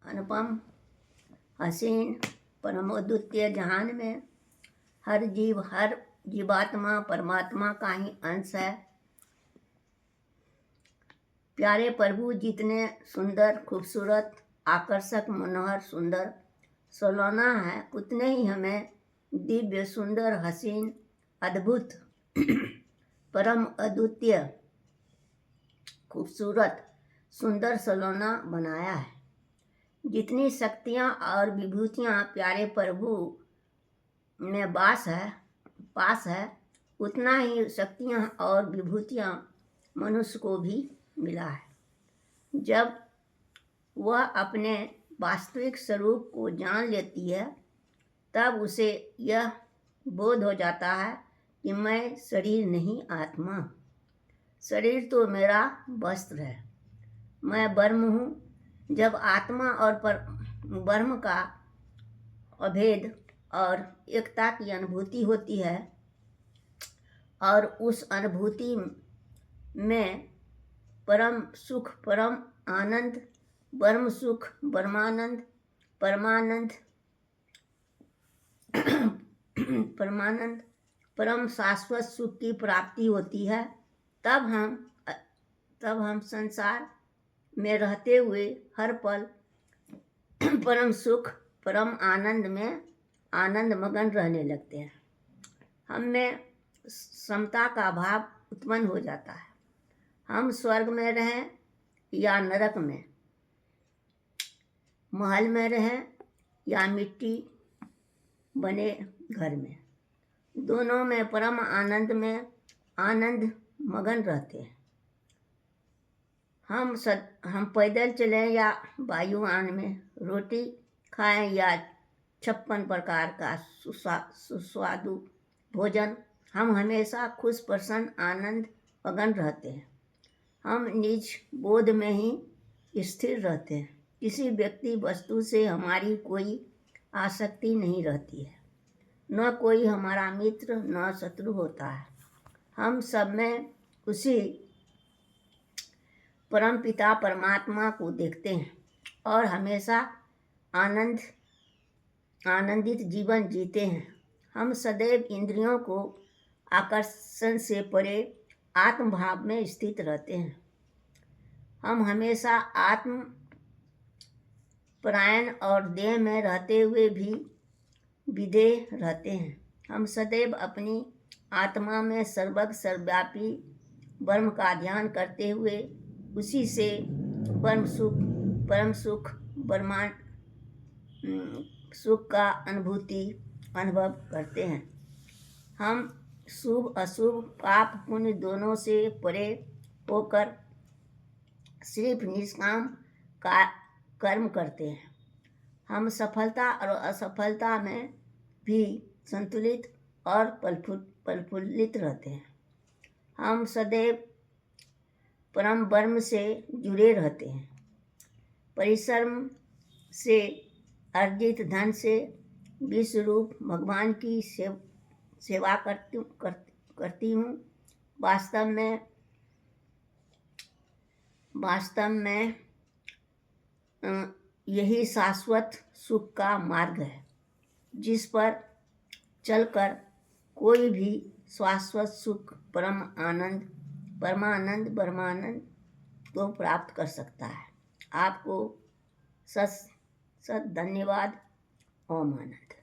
अनुपम हसीन परमोद्वितीय जहान में हर जीवात्मा परमात्मा का ही अंश है। प्यारे प्रभु जितने सुंदर, खूबसूरत, आकर्षक, मनोहर, सुंदर, सलोना है, उतने ही हमें दिव्य, सुंदर, हसीन, अद्भुत, परम अद्वितीय, खूबसूरत, सुंदर, सलोना बनाया है। जितनी शक्तियाँ और विभूतियाँ प्यारे प्रभु में पास है, उतना ही शक्तियाँ और विभूतियाँ मनुष्य को भी मिला है। जब वह अपने वास्तविक स्वरूप को जान लेती है, तब उसे यह बोध हो जाता है कि मैं शरीर नहीं, आत्मा। शरीर तो मेरा वस्त्र है, मैं ब्रह्म हूँ। जब आत्मा और ब्रह्म का अभेद और एकता की अनुभूति होती है और उस अनुभूति में परम सुख, परम आनंद, ब्रह्म सुख, ब्रह्मानंद, परमानंद, परम शाश्वत सुख की प्राप्ति होती है, तब हम संसार में रहते हुए हर पल परम सुख, परम आनंद में आनंद मगन रहने लगते हैं। हम में समता का भाव उत्पन्न हो जाता है। हम स्वर्ग में रहें या नरक में, महल में रहें या मिट्टी बने घर में, दोनों में परम आनंद में आनंद मगन रहते हैं। हम पैदल चलें या वायुयान में, रोटी खाएं या 56 प्रकार का सुस्वादु भोजन, हम हमेशा खुश, प्रसन्न, आनंद मगन रहते हैं। हम निज बोध में ही स्थिर रहते हैं। किसी व्यक्ति वस्तु से हमारी कोई आसक्ति नहीं रहती है। न कोई हमारा मित्र न शत्रु होता है। हम सब में उसी परम पिता परमात्मा को देखते हैं और हमेशा आनंदित जीवन जीते हैं। हम सदैव इंद्रियों को आकर्षण से परे आत्म भाव में स्थित रहते हैं। हम हमेशा आत्म परायण और देह में रहते हुए भी विदेह रहते हैं। हम सदैव अपनी आत्मा में सर्वज्ञ सर्वव्यापी ब्रह्म का ध्यान करते हुए उसी से परम सुख सुख का अनुभव करते हैं। हम शुभ अशुभ, पाप पुण्य दोनों से परे होकर सिर्फ निष्काम का कर्म करते हैं। हम सफलता और असफलता में भी संतुलित और प्रफुल्लित रहते हैं। हम सदैव परम ब्रह्म से जुड़े रहते हैं। परिश्रम से अर्जित धन से विश्व रूप भगवान की सेवा करती हूँ। वास्तव में यही शाश्वत सुख का मार्ग है, जिस पर चलकर कोई भी शाश्वत सुख, परमानंद, ब्रह्मानंद को प्राप्त कर सकता है। आपको सत धन्यवाद। ओम आनंद।